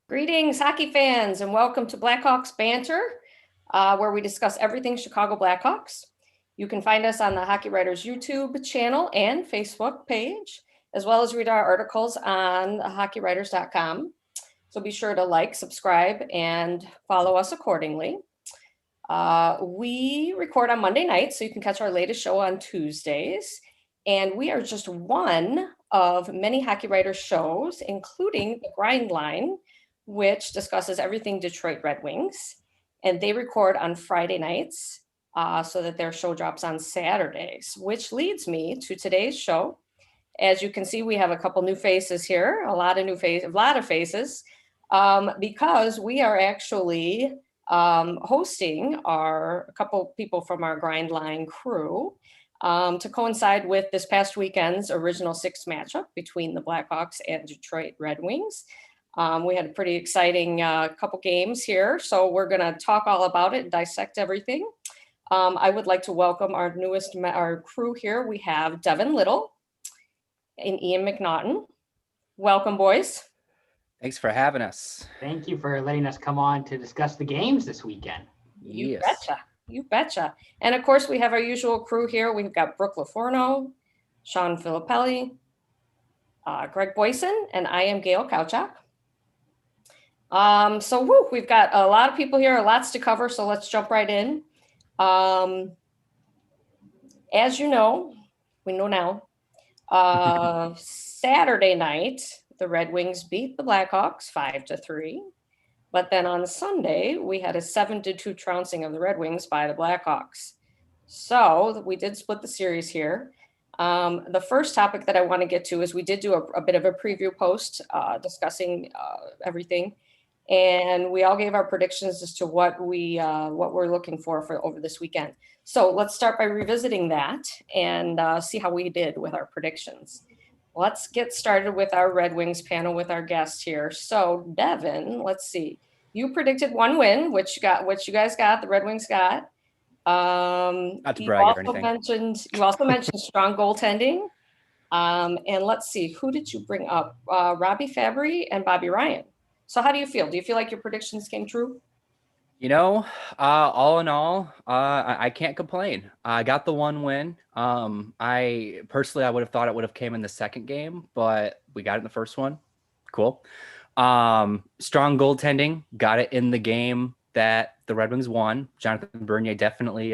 Greetings, hockey fans, and welcome to Blackhawks Banter, where we discuss everything Chicago Blackhawks. You can find us on the Hockey Writers YouTube channel and Facebook page, as well as read our articles on hockeywriters.com. So be sure to like, subscribe, and follow us accordingly. We record on Monday nights, so you can catch our latest show on Tuesdays. And we are just one of many Hockey Writers shows, including the Grind Line, which discusses everything Detroit Red Wings. And they record on Friday nights so that their show drops on Saturdays, which leads me to today's show. As you can see, we have a couple new faces here, a lot of faces, because we are actually hosting a couple people from our Grind Line crew to coincide with this past weekend's original six matchup between the Blackhawks and Detroit Red Wings. We had a pretty exciting couple games here, so we're going to talk all about it and dissect everything. I would like to welcome our crew here. We have Devin Little and Ian McNaughton. Welcome, boys. Thanks for having us. Thank you for letting us come on to discuss the games this weekend. You betcha. You betcha. And of course, we have our usual crew here. We've got Brooke LaForno, Sean Filippelli, Greg Boyson, and I am Gail Kauchak. We've got a lot of people here, lots to cover, so let's jump right in. As you know, we know now, Saturday night, the Red Wings beat the Blackhawks 5-3. But then on Sunday, we had a 7-2 trouncing of the Red Wings by the Blackhawks. So we did split the series here. The first topic that I want to get to is we did do a bit of a preview post discussing everything. And we all gave our predictions as to what we're looking for over this weekend. So let's start by revisiting that and see how we did with our predictions. Let's get started with our Red Wings panel with our guests here. So Devin, let's see. You predicted one win, which you guys got. The Red Wings got. Not to brag or anything. You also mentioned strong goaltending. And let's see, who did you bring up? Robbie Fabry and Bobby Ryan. So how do you feel? Do you feel like your predictions came true? You know, all in all, I can't complain. I got the one win. I would have thought it would have came in the second game, but we got it in the first one. Cool. Strong goaltending, got it in the game that the Red Wings won. Jonathan Bernier definitely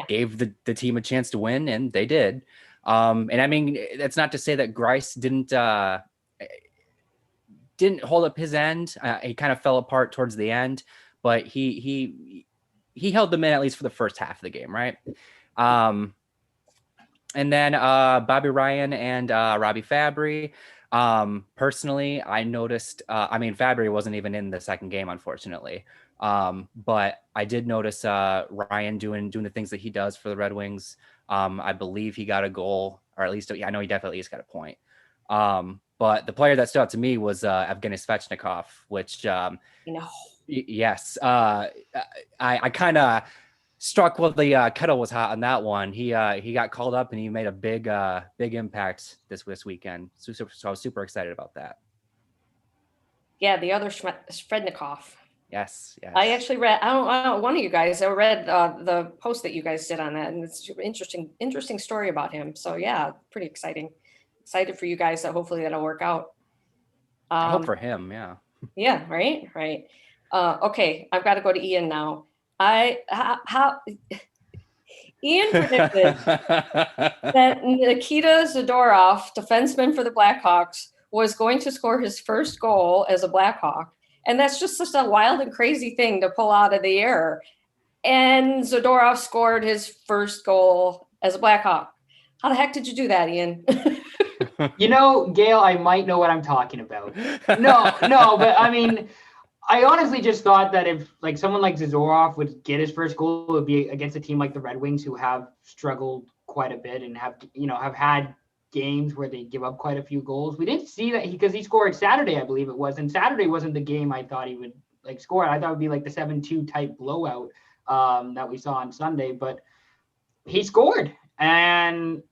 gave the team a chance to win, and they did. And I mean, that's not to say that Grice didn't hold up his end. He kind of fell apart towards the end, but he held them in at least for the first half of the game, right? And then Bobby Ryan and Robbie Fabry. Personally, I noticed. Fabry wasn't even in the second game, unfortunately. But I did notice Ryan doing the things that he does for the Red Wings. I believe he got a goal, or at least I know he definitely got a point. But the player that stood out to me was Evgeny Svechnikov, which, yes, I kind of struck while the kettle was hot on that one. He got called up and he made a big impact this weekend. So I was super excited about that. Yeah, the other Svechnikov. Yes. I actually read. I don't one of you guys. I read the post that you guys did on that, and it's an interesting story about him. So yeah, pretty exciting. Excited for you guys that hopefully that'll work out. I hope for him, yeah. Yeah, right. Okay, I've got to go to Ian now. Ian predicted that Nikita Zadorov, defenseman for the Blackhawks, was going to score his first goal as a Blackhawk. And that's just such a wild and crazy thing to pull out of the air. And Zadorov scored his first goal as a Blackhawk. How the heck did you do that, Ian? You know, Gail, I might know what I'm talking about. No, but I mean, I honestly just thought that if like someone like Zadorov would get his first goal, it would be against a team like the Red Wings, who have struggled quite a bit and have had games where they give up quite a few goals. We didn't see that because he scored Saturday, I believe it was, and Saturday wasn't the game I thought he would score. I thought it would be like the 7-2 type blowout that we saw on Sunday, but he scored, and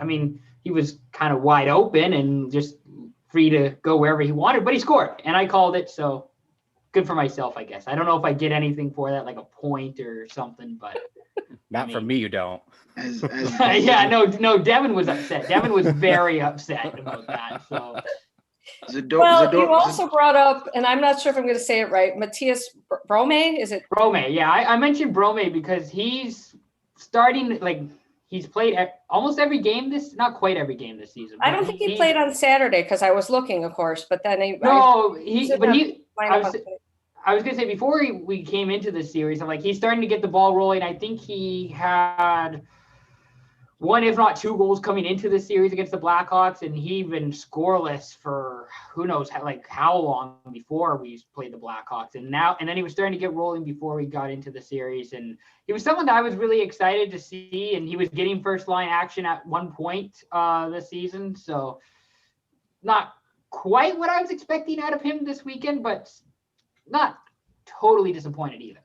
I mean, he was kind of wide open and just free to go wherever he wanted, but he scored, and I called it, so good for myself, I guess. I don't know if I get anything for that, like a point or something, but Not from me, you don't. yeah, no, Devin was upset. Devin was very upset about that. So well, you also brought up, and I'm not sure if I'm going to say it right, Matthias Romain, is it? Romain, yeah. I mentioned Romain because he's starting, like, he's played almost every game not quite every game this season. I don't think he played on Saturday because I was looking, of course, but then I was going to say, before we came into the series, I'm like, he's starting to get the ball rolling. I think he had one, if not two goals coming into the series against the Blackhawks, and he been scoreless for who knows how long before we played the Blackhawks. And then he was starting to get rolling before we got into the series. And he was someone that I was really excited to see, and he was getting first line action at one point this season. So not quite what I was expecting out of him this weekend, but not totally disappointed either.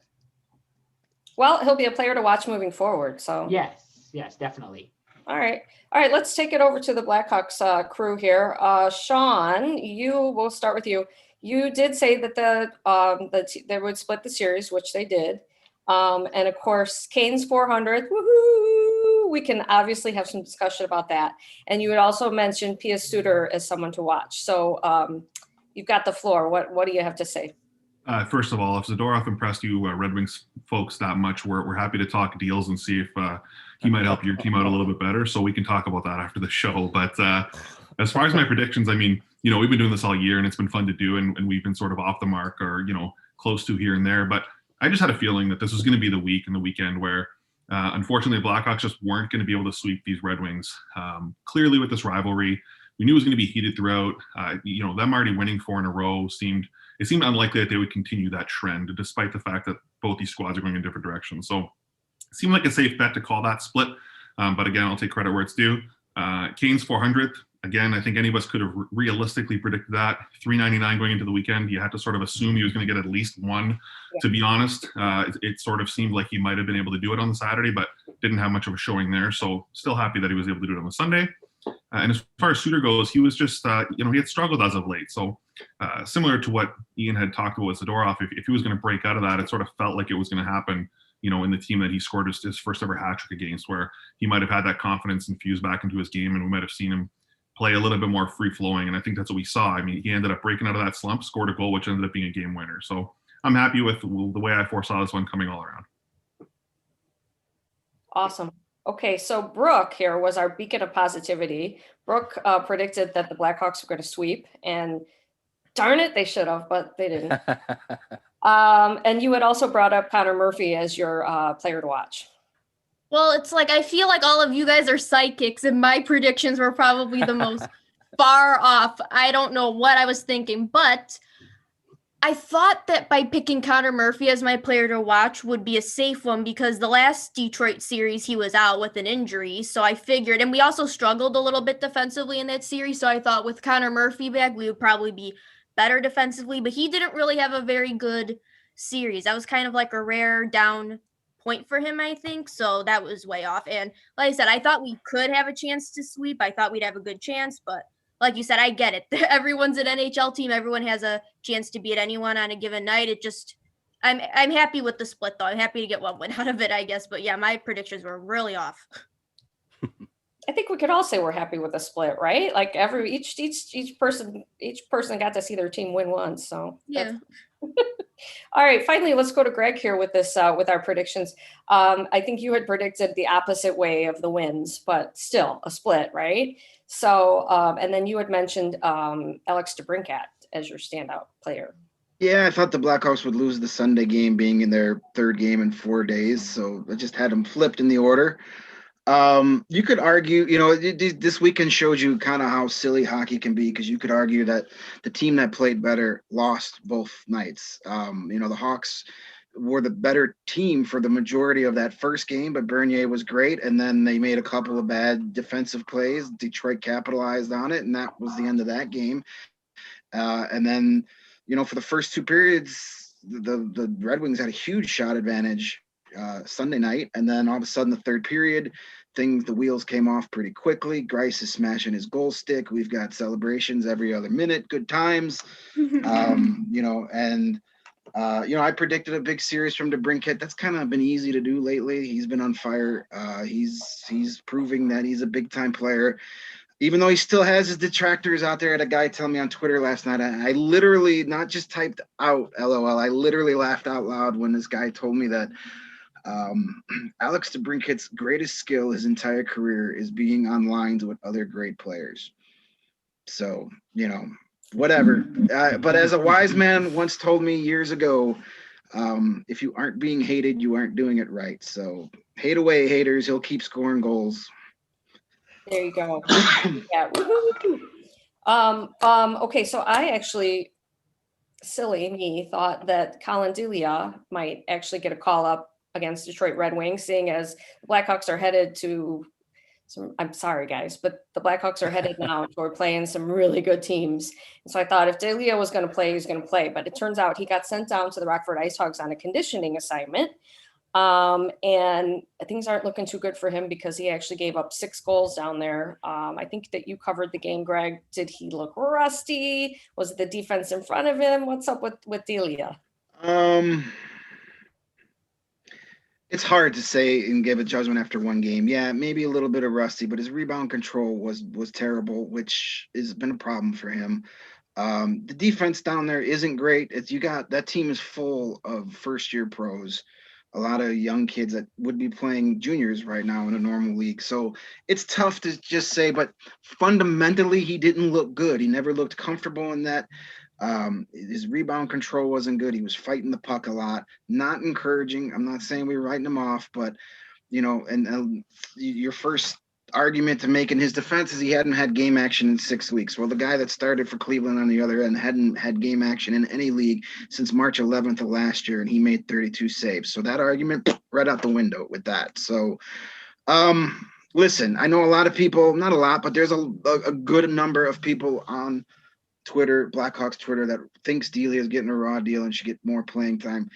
Well, he'll be a player to watch moving forward. So yes, definitely. All right. Let's take it over to the Blackhawks crew here. Sean, we'll start with you. You did say that they would split the series, which they did. And of course, Kane's 400th. Woohoo! We can obviously have some discussion about that. And you had also mentioned Pia Suter as someone to watch. So you've got the floor. What do you have to say? First of all, if Zadorov impressed you Red Wings folks that much, we're happy to talk deals and see if he might help your team out a little bit better. So we can talk about that after the show. But as far as my predictions, I mean, we've been doing this all year and it's been fun to do, and we've been sort of off the mark or, close to here and there. But I just had a feeling that this was going to be the week and the weekend where, unfortunately, the Blackhawks just weren't going to be able to sweep these Red Wings. Clearly, with this rivalry, we knew it was going to be heated throughout. Them already winning 4 in a row seemed unlikely that they would continue that trend, despite the fact that both these squads are going in different directions. So it seemed like a safe bet to call that split. But again, I'll take credit where it's due. Kane's 400th. Again, I think any of us could have realistically predicted that. 399 going into the weekend. You had to sort of assume he was going to get at least one, to be honest. It sort of seemed like he might have been able to do it on the Saturday, but didn't have much of a showing there. So still happy that he was able to do it on the Sunday. And as far as Suter goes, he was just, he had struggled as of late. So similar to what Ian had talked about with Zadorov, if he was going to break out of that, it sort of felt like it was going to happen, in the team that he scored his first ever hat trick against, where he might have had that confidence infused back into his game, and we might have seen him play a little bit more free flowing. And I think that's what we saw. I mean, he ended up breaking out of that slump, scored a goal, which ended up being a game winner. So I'm happy with the way I foresaw this one coming all around. Awesome. Okay, so Brooke here was our beacon of positivity. Brooke predicted that the Blackhawks were going to sweep, and darn it, they should have, but they didn't. And you had also brought up Connor Murphy as your player to watch. Well, it's like I feel like all of you guys are psychics, and my predictions were probably the most far off. I don't know what I was thinking, but I thought that by picking Connor Murphy as my player to watch would be a safe one because the last Detroit series he was out with an injury. So I figured, and we also struggled a little bit defensively in that series. So I thought with Connor Murphy back, we would probably be better defensively, but he didn't really have a very good series. That was kind of like a rare down point for him, I think. So that was way off. And like I said, I thought we could have a chance to sweep. I thought we'd have a good chance, but like you said, I get it. Everyone's an NHL team. Everyone has a chance to beat anyone on a given night. It just, I'm happy with the split though. I'm happy to get one win out of it, I guess. But yeah, my predictions were really off. I think we could all say we're happy with the split, right? Like each person got to see their team win once. So yeah. All right, finally, let's go to Greg here with this with our predictions. I think you had predicted the opposite way of the wins, but still a split, right? So, and then you had mentioned Alex DeBrincat as your standout player. Yeah, I thought the Blackhawks would lose the Sunday game, being in their third game in 4 days. So I just had them flipped in the order. You could argue, this weekend showed you kind of how silly hockey can be, because you could argue that the team that played better lost both nights. The Hawks were the better team for the majority of that first game, but Bernier was great, and then they made a couple of bad defensive plays. Detroit capitalized on it, and that was the end of that game. And then, for the first 2 periods, the Red Wings had a huge shot advantage Sunday night, and then all of a sudden the third period the wheels came off pretty quickly. Grice is smashing his goal stick. We've got celebrations every other minute, good times. I predicted a big series from DeBrincat. That's kind of been easy to do lately. He's been on fire. He's proving that he's a big time player, even though he still has his detractors out there. I had a guy tell me on Twitter last night. I literally not just typed out LOL. I literally laughed out loud when this guy told me that Alex DeBrincat's greatest skill his entire career is being on lines with other great players. So, whatever. But as a wise man once told me years ago, if you aren't being hated, you aren't doing it right. So hate away, haters. He'll keep scoring goals. There you go. Yeah. Okay, so I actually, silly me, thought that Colin Delia might actually get a call up against Detroit Red Wings, seeing as the Blackhawks are headed to I'm sorry, guys, but the Blackhawks are headed now toward playing some really good teams. And so I thought if Delia was going to play, he was going to play. But it turns out he got sent down to the Rockford Ice Hogs on a conditioning assignment. And things aren't looking too good for him because he actually gave up 6 goals down there. I think that you covered the game, Greg. Did he look rusty? Was it the defense in front of him? What's up with Delia? It's hard to say and give a judgment after one game. Yeah, maybe a little bit of rusty, but his rebound control was terrible, which has been a problem for him. The defense down there isn't great. That team is full of first-year pros, a lot of young kids that would be playing juniors right now in a normal league. So it's tough to just say, but fundamentally, he didn't look good. He never looked comfortable in that. His rebound control wasn't good. He was fighting the puck a lot, not encouraging. I'm not saying we were writing him off, but your first argument to make in his defense is he hadn't had game action in 6 weeks. Well, the guy that started for Cleveland on the other end hadn't had game action in any league since March 11th of last year, and he made 32 saves. So that argument right out the window with that. So, listen, I know a lot of people, not a lot, but there's a good number of people on Twitter, Blackhawks Twitter, that thinks Delia is getting a raw deal and should get more playing time.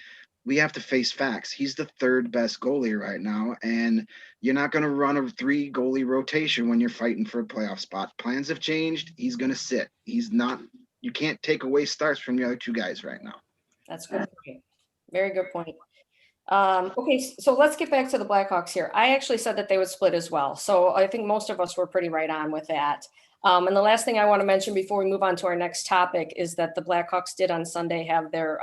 We have to face facts. He's the 3rd best goalie right now, and you're not going to run a 3 goalie rotation when you're fighting for a playoff spot. Plans have changed. He's going to sit. You can't take away starts from the other 2 guys right now. That's a good point. Very good point. Okay, so let's get back to the Blackhawks here. I actually said that they would split as well. So I think most of us were pretty right on with that. And the last thing I want to mention before we move on to our next topic is that the Blackhawks did on Sunday have their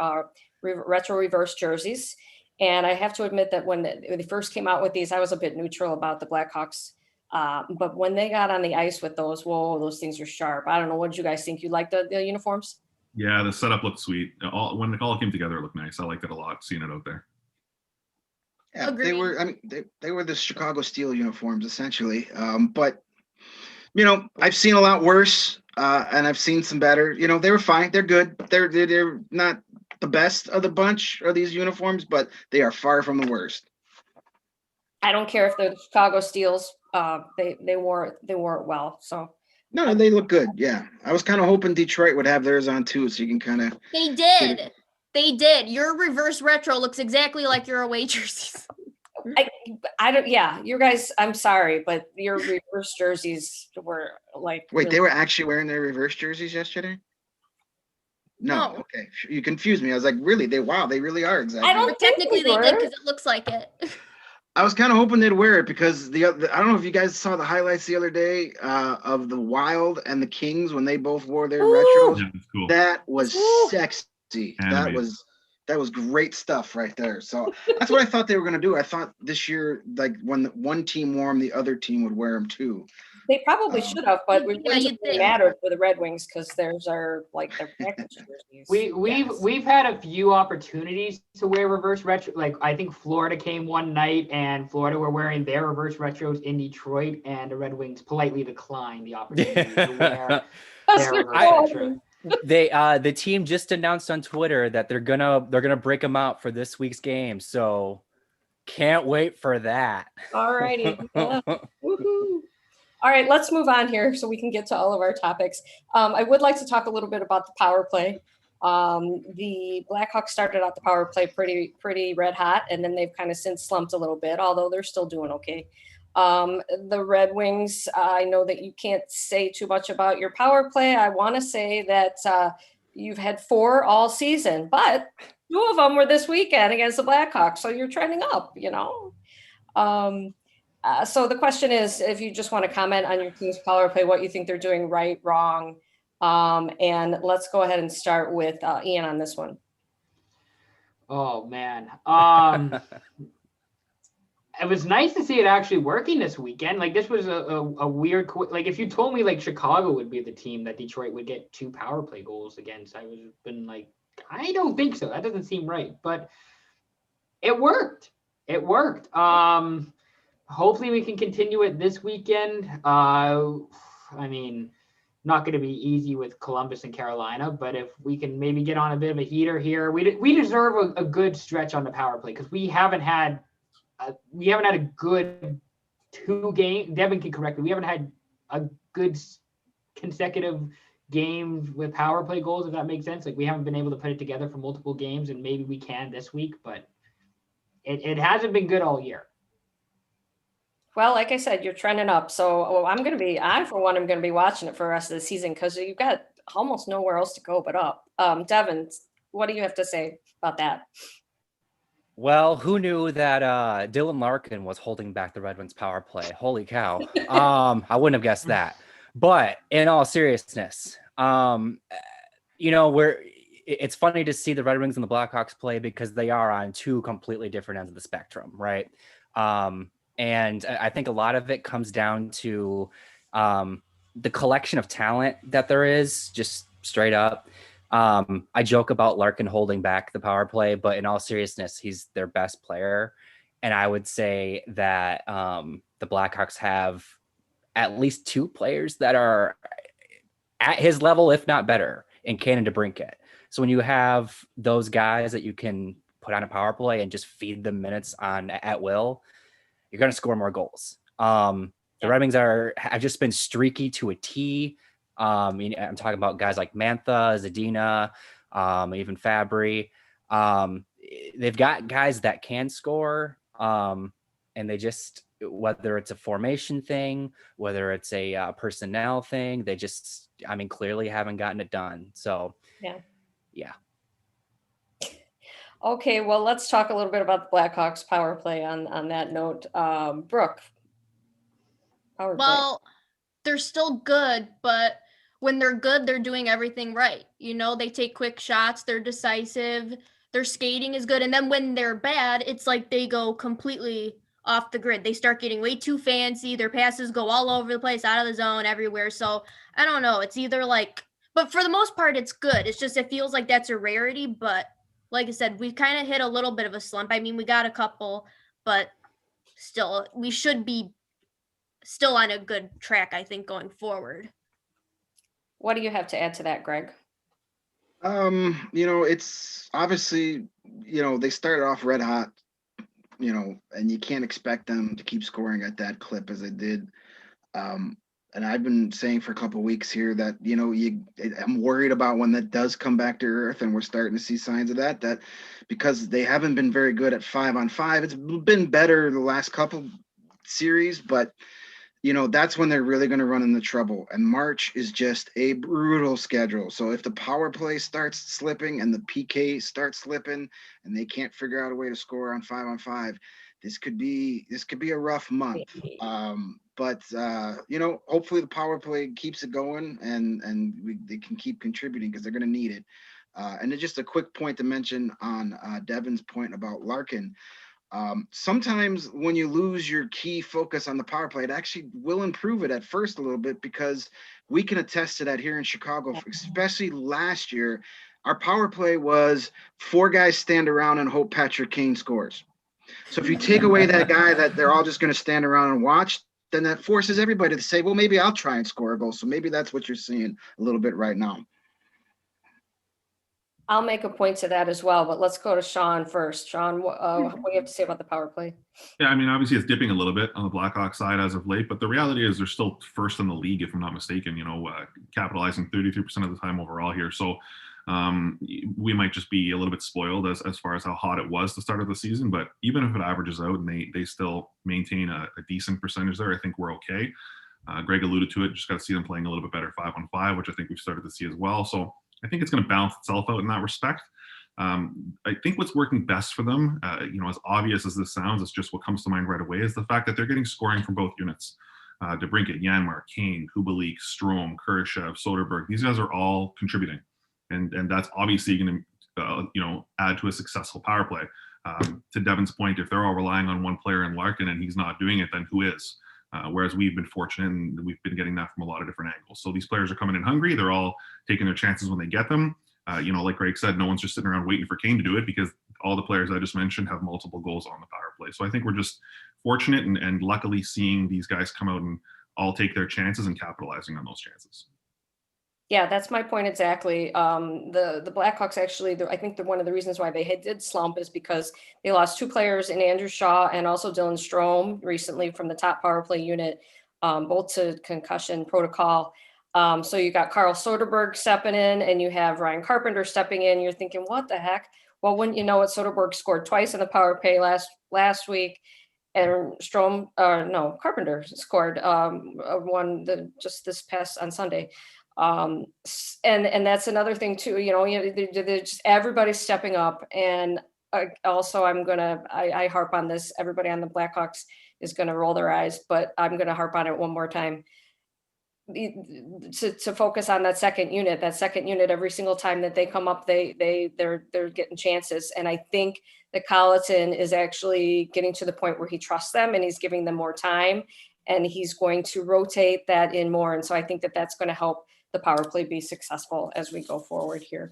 retro reverse jerseys. And I have to admit that when they first came out with these, I was a bit neutral about the Blackhawks. But when they got on the ice with those, whoa, those things are sharp. I don't know. What did you guys think? You like the uniforms? Yeah, the setup looked sweet. When it all came together, it looked nice. I liked it a lot, seeing it out there. Yeah, Agreed. they were the Chicago Steel uniforms, essentially. But I've seen a lot worse, and I've seen some better. They were fine. They're good. They're not the best of the bunch of these uniforms, but they are far from the worst. I don't care if they're the Chicago Steels. They wore it well. So No, they look good. Yeah, I was kind of hoping Detroit would have theirs on too, so you can kind of. They did. They did. Your reverse retro looks exactly like your away jerseys. I don't. Yeah, you guys. I'm sorry, but your reverse jerseys were like. Wait, really- they were actually wearing their reverse jerseys yesterday? No. Okay, you confused me. I was like, really? They really are exactly. I don't But technically they did because it looks like it. I was kind of hoping they'd wear it because I don't know if you guys saw the highlights the other day of the Wild and the Kings when they both wore their retros. Yeah, that's cool. That was sexy. Animated. That was great stuff right there. So that's what I thought they were going to do. I thought this year, like when one team wore them, the other team would wear them too. They probably should have, but it Yeah, wouldn't have mattered for the Red Wings because theirs are like their practice jerseys. We've had a few opportunities to wear reverse retro. Like I think Florida came one night and Florida were wearing their reverse retros in Detroit, and the Red Wings politely declined the opportunity to wear their reverse retro. The team just announced on Twitter that they're gonna break them out for this week's game. So can't wait for that. All righty. Yeah. Woohoo. All right, let's move on here so we can get to all of our topics. I would like to talk a little bit about the power play. The Blackhawks started out the power play pretty red hot, and then they've kind of since slumped a little bit, although they're still doing okay. The Red Wings, I know that you can't say too much about your power play. I want to say that you've had 4 all season, but 2 of them were this weekend against the Blackhawks. So you're trending up, so the question is, if you just want to comment on your team's power play, what you think they're doing right, wrong. And let's go ahead and start with Ian on this one. Oh, man. It was nice to see it actually working this weekend. Like, this was a weird, like, if you told me like Chicago would be the team that Detroit would get 2 power play goals against, I would have been like, I don't think so. That doesn't seem right. But it worked. It worked. Hopefully we can continue it this weekend. I mean, not going to be easy with Columbus and Carolina, but if we can maybe get on a bit of a heater here, we deserve a good stretch on the power play, because we haven't had a good 2 game. Devin can correct me. We haven't had a good consecutive games with power play goals, if that makes sense. Like, we haven't been able to put it together for multiple games, and maybe we can this week, but it hasn't been good all year. Well, like I said, you're trending up. So I, for one, am going to be watching it for the rest of the season, because you've got almost nowhere else to go but up. Devin, what do you have to say about that? Well, who knew that Dylan Larkin was holding back the Red Wings power play? Holy cow. I wouldn't have guessed that. But in all seriousness, it's funny to see the Red Wings and the Blackhawks play, because they are on 2 completely different ends of the spectrum, right? And I think a lot of it comes down to the collection of talent that there is, just straight up. I joke about Larkin holding back the power play, but in all seriousness, he's their best player. And I would say that the Blackhawks have at least 2 players that are at his level, if not better, in Cannon DeBrincat. So when you have those guys that you can put on a power play and just feed them minutes on at will, you're going to score more goals. The Red Wings have just been streaky to a T. I'm talking about guys like Mantha, Zadina, even Fabry. They've got guys that can score, and they just, whether it's a formation thing, whether it's a personnel thing, they just, clearly haven't gotten it done. So, yeah. Okay, well, let's talk a little bit about the Blackhawks power play on that note. Brooke, power play. Well, they're still good, but when they're good, they're doing everything right. They take quick shots, they're decisive, their skating is good. And then when they're bad, it's like they go completely off the grid. They start getting way too fancy. Their passes go all over the place, out of the zone, everywhere. So I don't know. It's either but for the most part, it's good. It's just, it feels like that's a rarity, but like I said, we've kind of hit a little bit of a slump. We got a couple, but still, we should be still on a good track, I think, going forward. What do you have to add to that, Greg? It's obviously, they started off red hot, and you can't expect them to keep scoring at that clip as they did. And I've been saying for a couple of weeks here that, I'm worried about when that does come back to earth, and we're starting to see signs of that because they haven't been very good at 5-on-5. It's been better the last couple series, but that's when they're really going to run into trouble. And March is just a brutal schedule. So if the power play starts slipping and the PK starts slipping and they can't figure out a way to score on 5-on-5, this could be a rough month. But hopefully the power play keeps it going and they can keep contributing, because they're going to need it. And then just a quick point to mention on Devin's point about Larkin. Sometimes when you lose your key focus on the power play, it actually will improve it at first a little bit, because we can attest to that here in Chicago, especially last year. Our power play was 4 guys stand around and hope Patrick Kane scores. So if you take away that guy that they're all just going to stand around and watch, then that forces everybody to say, well, maybe I'll try and score a goal. So maybe that's what you're seeing a little bit right now. I'll make a point to that as well, but let's go to Sean first. Sean, what do you have to say about the power play? Yeah, obviously it's dipping a little bit on the Blackhawks side as of late, but the reality is they're still first in the league, if I'm not mistaken, capitalizing 33% of the time overall here. So We might just be a little bit spoiled as far as how hot it was to start of the season. But even if it averages out and they still maintain a decent percentage there, I think we're okay. Greg alluded to it. Just got to see them playing a little bit better 5-on-5, which I think we've started to see as well. So I think it's going to balance itself out in that respect. I think what's working best for them, as obvious as this sounds, it's just what comes to mind right away, is the fact that they're getting scoring from both units. DeBrincat, Janmark, Kane, Kubalik, Strome, Kurashev, Soderberg. These guys are all contributing, and that's obviously going to add to a successful power play. To Devin's point, if they're all relying on one player in Larkin and he's not doing it, then who is? Whereas we've been fortunate and we've been getting that from a lot of different angles. So these players are coming in hungry. They're all taking their chances when they get them. Like Greg said, no one's just sitting around waiting for Kane to do it, because all the players I just mentioned have multiple goals on the power play. So I think we're just fortunate and luckily seeing these guys come out and all take their chances and capitalizing on those chances. Yeah, that's my point exactly. The Blackhawks actually, I think one of the reasons why they did slump is because they lost 2 players in Andrew Shaw and also Dylan Strome recently from the top power play unit, both to concussion protocol. So you got Carl Soderberg stepping in and you have Ryan Carpenter stepping in. You're thinking, what the heck? Well, wouldn't you know it, Soderberg scored twice in the power play last week, and Carpenter scored one just this past on Sunday. And that's another thing too, they're just everybody's stepping up. And also I harp on this, everybody on the Blackhawks is going to roll their eyes, but I'm going to harp on it one more time. To focus on that second unit every single time that they come up, they're getting chances. And I think that Colleton is actually getting to the point where he trusts them and he's giving them more time, and he's going to rotate that in more. And so I think that that's going to help the power play be successful as we go forward here.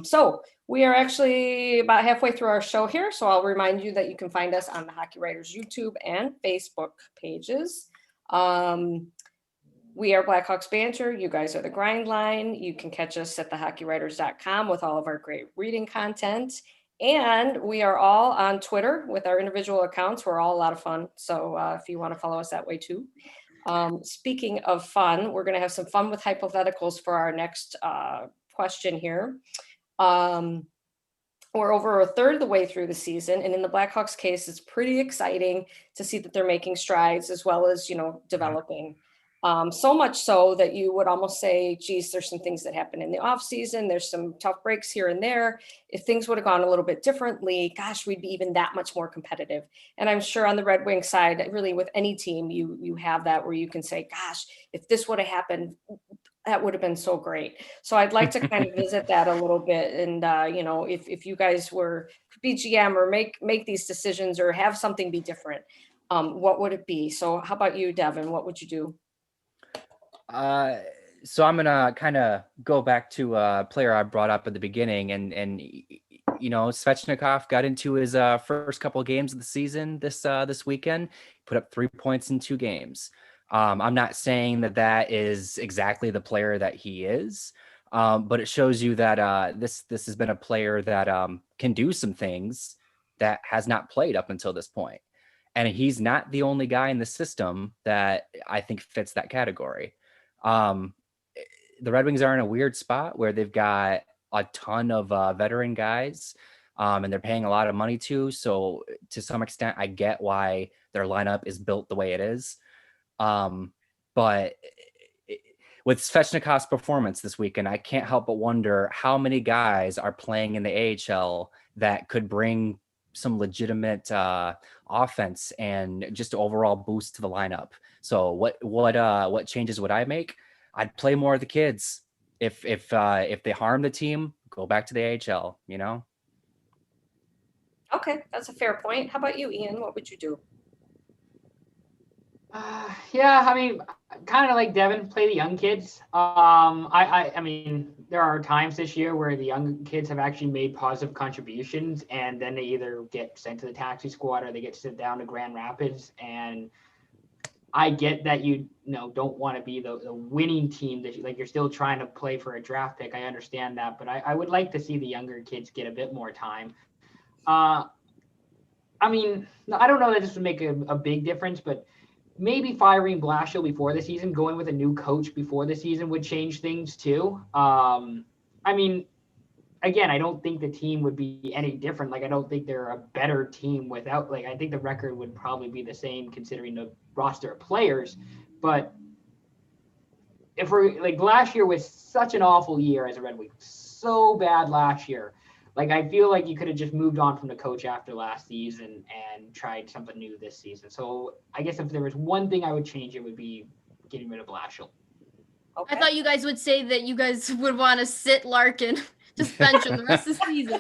So we are actually about halfway through our show here. So I'll remind you that you can find us on the Hockey Writers YouTube and Facebook pages. We are Blackhawks Banter. You guys are the Grind Line. You can catch us at thehockeywriters.com with all of our great reading content. And we are all on Twitter with our individual accounts. We're all a lot of fun. So if you want to follow us that way too. Speaking of fun, we're going to have some fun with hypotheticals for our next question here. We're over a third of the way through the season. And in the Blackhawks case, it's pretty exciting to see that they're making strides as well as, developing. So much so that you would almost say, geez, there's some things that happen in the off season. There's some tough breaks here and there. If things would have gone a little bit differently, gosh, we'd be even that much more competitive. And I'm sure on the Red Wings side, really with any team, you have that where you can say, gosh, if this would have happened, that would have been so great. So I'd like to kind of visit that a little bit. And, if you guys were be GM or make these decisions or have something be different, what would it be? So how about you, Devin? What would you do? So I'm gonna kind of go back to a player I brought up at the beginning, and Svechnikov got into his first couple of games of the season this weekend, put up 3 points in 2 games. I'm not saying that is exactly the player that he is, but it shows you that this has been a player that can do some things that has not played up until this point, and he's not the only guy in the system that I think fits that category. The Red Wings are in a weird spot where they've got a ton of veteran guys, and they're paying a lot of money to. So to some extent, I get why their lineup is built the way it is. But with Svechnikov's performance this weekend, I can't help but wonder how many guys are playing in the AHL that could bring some legitimate offense and just overall boost to the lineup. So what changes would I make? I'd play more of the kids. If they harm the team, go back to the AHL, Okay, that's a fair point. How about you, Ian? What would you do? Yeah, I mean, kind of like Devin, play the young kids. I mean, there are times this year where the young kids have actually made positive contributions, and then they either get sent to the taxi squad or they get sent down to Grand Rapids. And I get that you don't want to be the winning team, that you're still trying to play for a draft pick. I understand that, but I would like to see the younger kids get a bit more time. I mean, I don't know that this would make a big difference, but maybe firing Blashill before the season, going with a new coach before the season would change things too. I mean, again, I don't think the team would be any different. Like, I don't think they're a better team without, like, I think the record would probably be the same considering the roster of players. But if we're like, last year was such an awful year as a Red Wings, so bad last year. Like, I feel like you could have just moved on from the coach after last season and tried something new this season. So I guess if there was one thing I would change, it would be getting rid of Blashill. Okay. I thought you guys would say that you guys would want to sit Larkin, just bench him the rest of the season.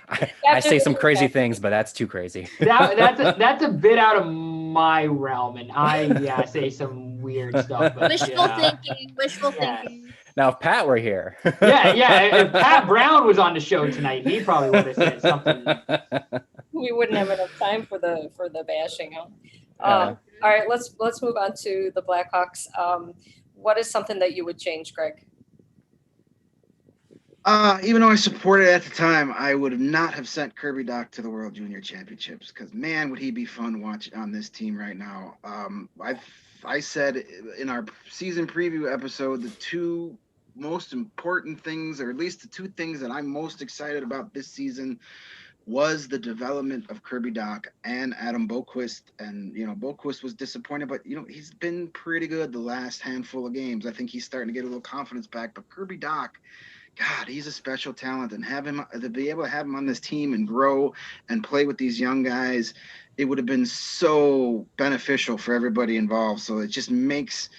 I say some crazy things, but that's too crazy. That's a bit out of my realm, and I say some weird stuff. But Wishful thinking. Now, if Pat were here. Yeah. If Pat Brown was on the show tonight, he probably would have said something. We wouldn't have enough time for the bashing. Huh? All right, let's move on to the Blackhawks. What is something that you would change, Greg? Even though I supported it at the time, I would not have sent Kirby Dach to the World Junior Championships because, man, would he be fun watching on this team right now. I said in our season preview episode, the two most important things, or at least the two things that I'm most excited about this season, was the development of Kirby Dach and Adam Boqvist. And, Boqvist was disappointed, but, he's been pretty good the last handful of games. I think he's starting to get a little confidence back. But Kirby Dach, God, he's a special talent, and to be able to have him on this team and grow and play with these young guys, it would have been so beneficial for everybody involved. So it just makes,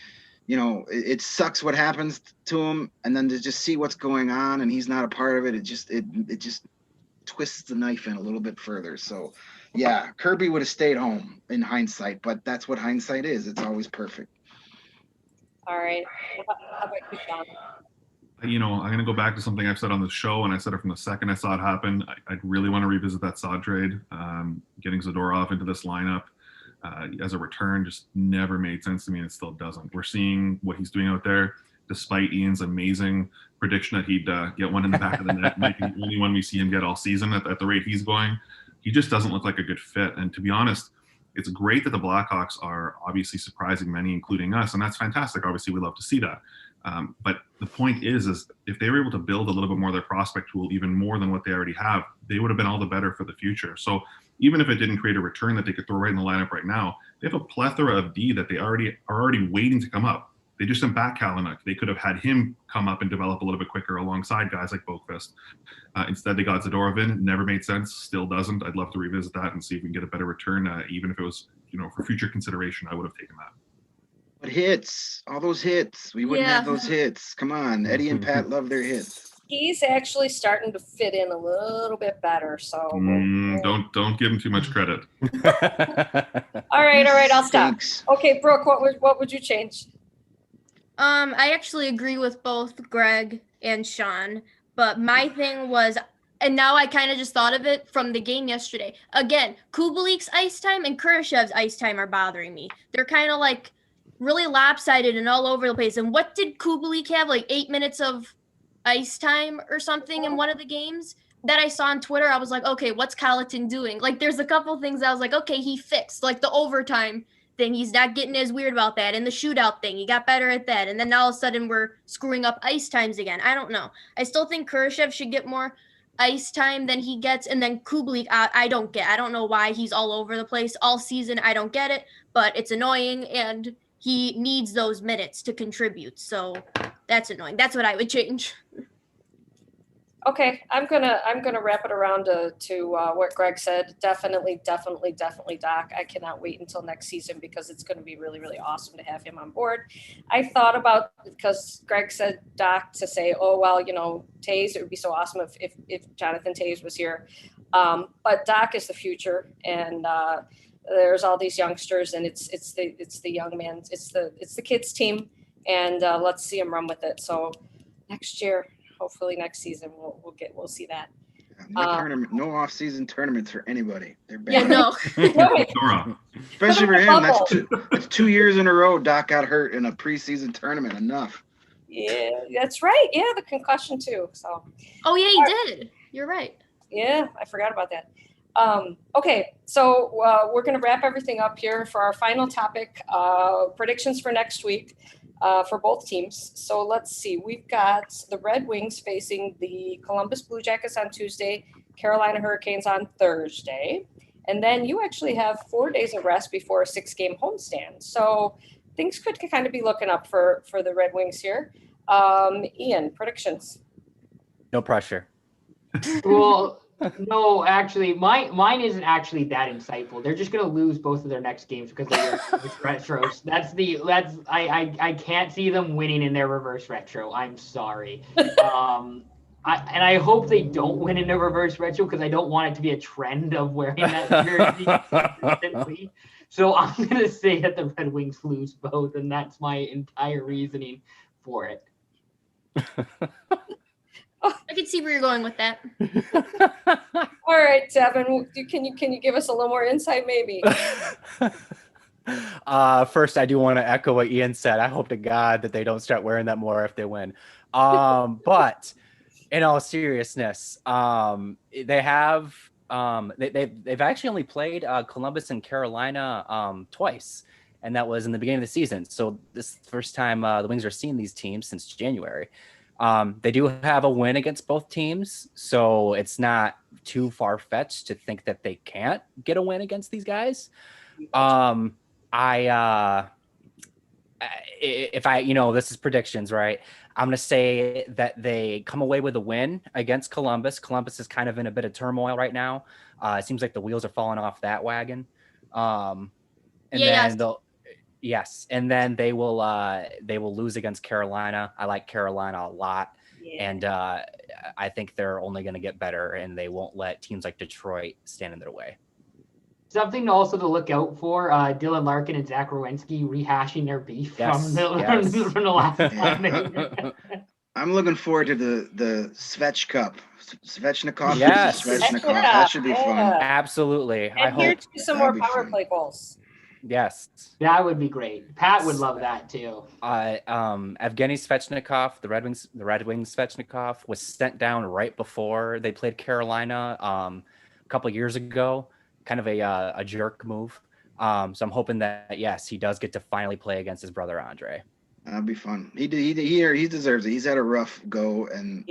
it sucks what happens to him, and then to just see what's going on and he's not a part of it. It just twists the knife in a little bit further. So yeah, Kirby would have stayed home in hindsight, but that's what hindsight is. It's always perfect. All right. How about you, Sean? I'm going to go back to something I've said on the show, and I said it from the second I saw it happen. I'd really want to revisit that Saad trade. Getting Zadorov into this lineup as a return just never made sense to me, and it still doesn't. We're seeing what he's doing out there, despite Ian's amazing prediction that he'd get one in the back of the net, might be the only one we see him get all season at the rate he's going. He just doesn't look like a good fit. And to be honest, it's great that the Blackhawks are obviously surprising many, including us, and that's fantastic. Obviously, we love to see that. But the point is if they were able to build a little bit more of their prospect pool, even more than what they already have, they would have been all the better for the future. So even if it didn't create a return that they could throw right in the lineup right now, they have a plethora of D that they are already waiting to come up. They just sent back Kalynuk. They could have had him come up and develop a little bit quicker alongside guys like Boqvist. Instead, they got Zadorov in. Never made sense. Still doesn't. I'd love to revisit that and see if we can get a better return. Even if it was, for future consideration, I would have taken that. But hits, all those hits. We wouldn't have those hits. Come on. Eddie and Pat love their hits. He's actually starting to fit in a little bit better. So don't give him too much credit. All right. I'll stop. Okay, Brooke, what would you change? I actually agree with both Greg and Sean, but my thing was, and now I kind of just thought of it from the game yesterday. Again, Kubalik's ice time and Kurashev's ice time are bothering me. They're kind of like really lopsided and all over the place. And what did Kubalik have? Like 8 minutes of ice time or something in one of the games that I saw on Twitter. I was like, okay, what's Colleton doing? Like, there's a couple things I was like, okay, he fixed. Like the overtime thing, he's not getting as weird about that. And the shootout thing, he got better at that. And then all of a sudden we're screwing up ice times again. I don't know. I still think Kurashev should get more ice time than he gets. And then Kubalik, I don't know why he's all over the place all season. I don't get it, but it's annoying, and he needs those minutes to contribute. So that's annoying. That's what I would change. Okay, I'm gonna wrap it around to what Greg said. Definitely Doc. I cannot wait until next season because it's going to be really, really awesome to have him on board. I thought about, because Greg said Doc, to say, oh well, Taves, it would be so awesome if Jonathan Taves was here. But Doc is the future, and there's all these youngsters, and it's the young man, it's the kids team, and let's see them run with it. So next year. Hopefully next season we'll see that. No off-season tournaments for anybody. They're bad. Yeah, no. Especially for him. That's 2 years in a row Doc got hurt in a preseason tournament. Enough. Yeah, that's right. Yeah, the concussion too. So. Oh yeah, he did. You're right. Yeah, I forgot about that. Okay, so we're going to wrap everything up here for our final topic, predictions for next week. for both teams. So let's see. We've got the Red Wings facing the Columbus Blue Jackets on Tuesday, Carolina Hurricanes on Thursday. And then you actually have 4 days of rest before a 6-game homestand. So things could kind of be looking up for the Red Wings here. Ian, predictions? No pressure. Well, no, actually, mine isn't actually that insightful. They're just gonna lose both of their next games because they were reverse retros. I can't see them winning in their reverse retro. I'm sorry. I hope they don't win in a reverse retro because I don't want it to be a trend of wearing that jersey consistently. So I'm gonna say that the Red Wings lose both, and that's my entire reasoning for it. I can see where you're going with that. All right, Devin, can you give us a little more insight maybe? First, I do want to echo what Ian said. I hope to God that they don't start wearing that more if they win. But in all seriousness, they have they've actually only played Columbus and Carolina twice, and that was in the beginning of the season. So this is the first time the Wings are seeing these teams since January. They do have a win against both teams, so it's not too far-fetched to think that they can't get a win against these guys. If I, this is predictions, right? I'm going to say that they come away with a win against Columbus. Columbus is kind of in a bit of turmoil right now. It seems like the wheels are falling off that wagon. And then they will lose against Carolina. I like Carolina a lot. Yeah. And I think they're only going to get better, and they won't let teams like Detroit stand in their way. Something also to look out for, Dylan Larkin and Zach Werenski rehashing their beef from the last time. I'm looking forward to the Svech Cup. Svechnikov. Yes. Svechnikov. That should be fun. Absolutely. And I hope some more power play goals. Yes. That would be great. Pat would love that too. Evgeny Svechnikov, the Red Wings Svechnikov, was sent down right before they played Carolina a couple of years ago. Kind of a jerk move. So I'm hoping that, yes, he does get to finally play against his brother Andre. That'd be fun. He deserves it. He's had a rough go, and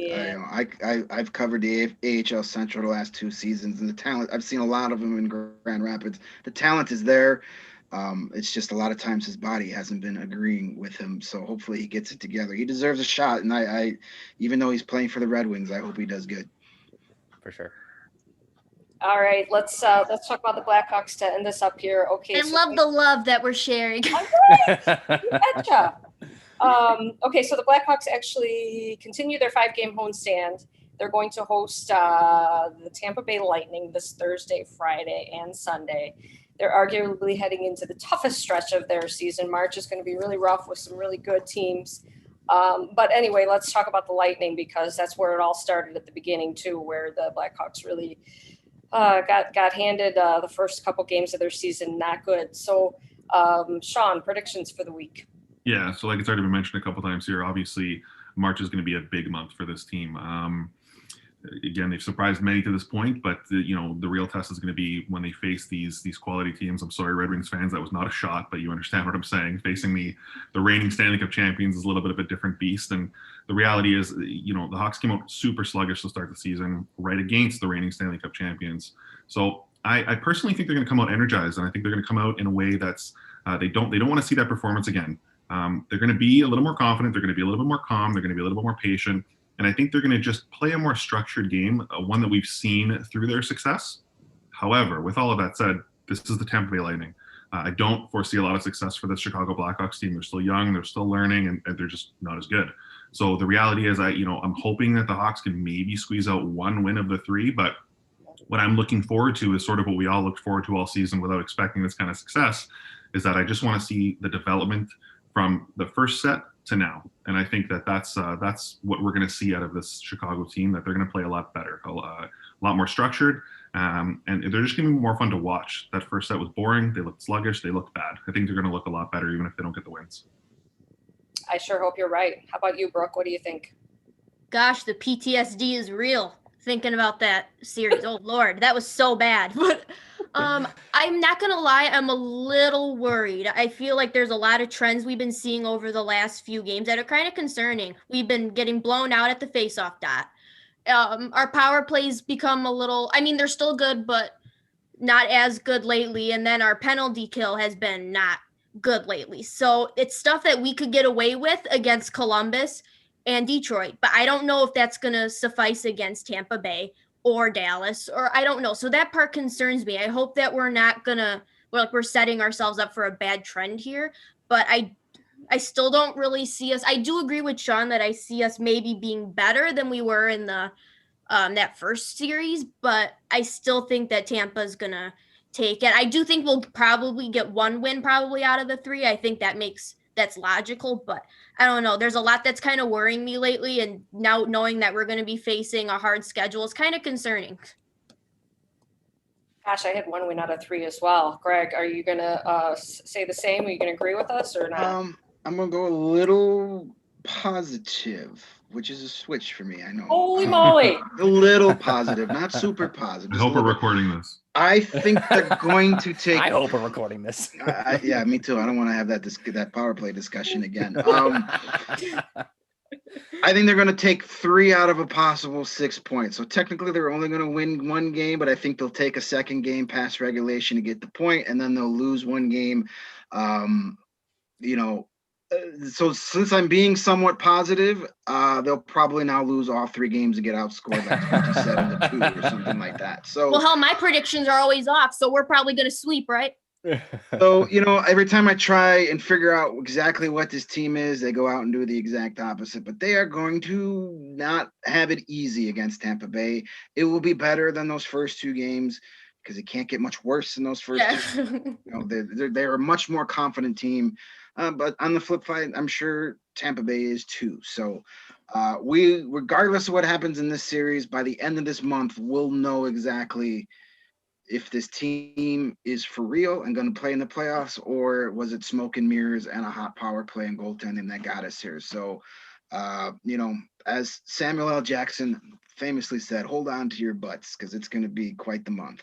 I've covered the AHL Central the last 2 seasons, and the talent, I've seen a lot of them in Grand Rapids. The talent is there. It's just a lot of times his body hasn't been agreeing with him. So hopefully he gets it together. He deserves a shot, and I even though he's playing for the Red Wings, I hope he does good. For sure. All right, let's talk about the Blackhawks to end this up here. Okay. I love the love that we're sharing. You betcha. Okay, so the Blackhawks actually continue their 5-game homestand. They're going to host the Tampa Bay Lightning this Thursday, Friday, and Sunday. They're arguably heading into the toughest stretch of their season. March is going to be really rough with some really good teams. But anyway, let's talk about the Lightning, because that's where it all started at the beginning too, where the Blackhawks really got handed the first couple games of their season not good. So, Sean, predictions for the week. Yeah, so like it's already been mentioned a couple times here, obviously March is going to be a big month for this team. Again, they've surprised many to this point, but the real test is going to be when they face these quality teams. I'm sorry, Red Wings fans, that was not a shot, but you understand what I'm saying. Facing the reigning Stanley Cup champions is a little bit of a different beast, and the reality is, the Hawks came out super sluggish to start the season, right against the reigning Stanley Cup champions. So I personally think they're going to come out energized, and I think they're going to come out in a way that's they don't want to see that performance again. They're going to be a little more confident. They're going to be a little bit more calm. They're going to be a little bit more patient. And I think they're going to just play a more structured game, one that we've seen through their success. However, with all of that said, this is the Tampa Bay Lightning. I don't foresee a lot of success for the Chicago Blackhawks team. They're still young, they're still learning, and they're just not as good. So the reality is, I'm hoping that the Hawks can maybe squeeze out 1 win of the 3, but what I'm looking forward to is sort of what we all looked forward to all season without expecting this kind of success, is that I just want to see the development from the first set to now. And I think that's what we're going to see out of this Chicago team, that they're going to play a lot better, a lot more structured, and they're just going to be more fun to watch. That first set was boring. They looked sluggish. They looked bad. I think they're going to look a lot better even if they don't get the wins. I sure hope you're right. How about you, Brooke? What do you think? Gosh, the PTSD is real. Thinking about that series. Oh, Lord, that was so bad. But I'm not gonna lie, I'm a little worried. I feel like there's a lot of trends we've been seeing over the last few games that are kind of concerning. We've been getting blown out at the faceoff dot. Our power plays become a little, I mean, they're still good, but not as good lately. And then our penalty kill has been not good lately. So it's stuff that we could get away with against Columbus and Detroit, but I don't know if that's going to suffice against Tampa Bay or Dallas, or I don't know. So that part concerns me. I hope that we're not going to, we're setting ourselves up for a bad trend here, but I still don't really see us. I do agree with Sean that I see us maybe being better than we were in the that first series, but I still think that Tampa's gonna take it. I do think we'll probably get one win probably out of the three. I think that's logical, but I don't know. There's a lot that's kind of worrying me lately, and now knowing that we're gonna be facing a hard schedule is kind of concerning. Gosh, I had one win out of 3 as well. Greg, are you gonna say the same? Are you gonna agree with us or not? I'm gonna go a little positive, which is a switch for me. I know. Holy moly! A little positive, not super positive. I hope we're recording this. I think they're going to take. I hope we're recording this. Yeah, me too. I don't want to have that power play discussion again. I think they're going to take 3 out of a possible 6 points. So technically, they're only going to win 1 game, but I think they'll take a second game past regulation to get the point, and then they'll lose 1 game. So since I'm being somewhat positive, they'll probably now lose all 3 games and get outscored like 27-2 or something like that. So, well, hell, my predictions are always off, so we're probably going to sweep, right? So, every time I try and figure out exactly what this team is, they go out and do the exact opposite. But they are going to not have it easy against Tampa Bay. It will be better than those first 2 games because it can't get much worse than those first 2. They're a much more confident team. But on the flip side, I'm sure Tampa Bay is too. So regardless of what happens in this series, by the end of this month, we'll know exactly if this team is for real and going to play in the playoffs, or was it smoke and mirrors and a hot power play and goaltending that got us here. So, as Samuel L. Jackson famously said, hold on to your butts because it's going to be quite the month.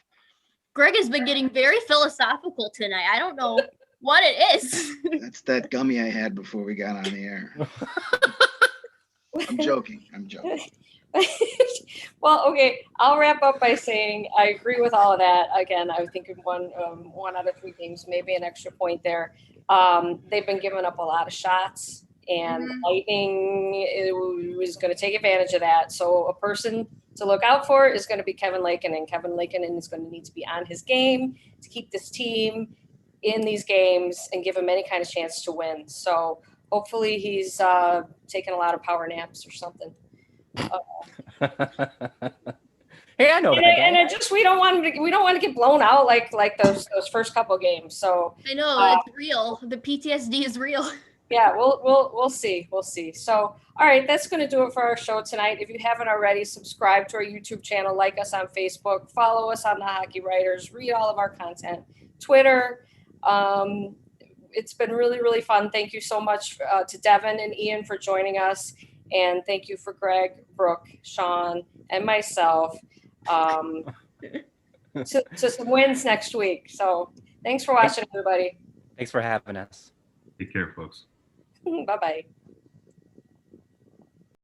Greg has been getting very philosophical tonight. I don't know what it is. That's that gummy I had before we got on the air. I'm joking. Well, okay, I'll wrap up by saying I agree with all of that. Again, I think one out of 3 games, maybe an extra point there. They've been giving up a lot of shots, and Lightning is going to take advantage of that. So a person to look out for is going to be Kevin Lakin, and Kevin Lakin is going to need to be on his game to keep this team in these games and give him any kind of chance to win. So hopefully he's taking a lot of power naps or something. Hey, I know that. And it just we don't want to get blown out like those first couple games. So I know it's real. The PTSD is real. Yeah, we'll see. So, all right, that's going to do it for our show tonight. If you haven't already, subscribe to our YouTube channel, like us on Facebook, follow us on the Hockey Writers, read all of our content, Twitter. It's been really, really fun. Thank you so much to Devin and Ian for joining us. And thank you for Greg, Brooke, Sean, and myself to some wins next week. So thanks for watching, everybody. Thanks for having us. Take care, folks. Bye-bye.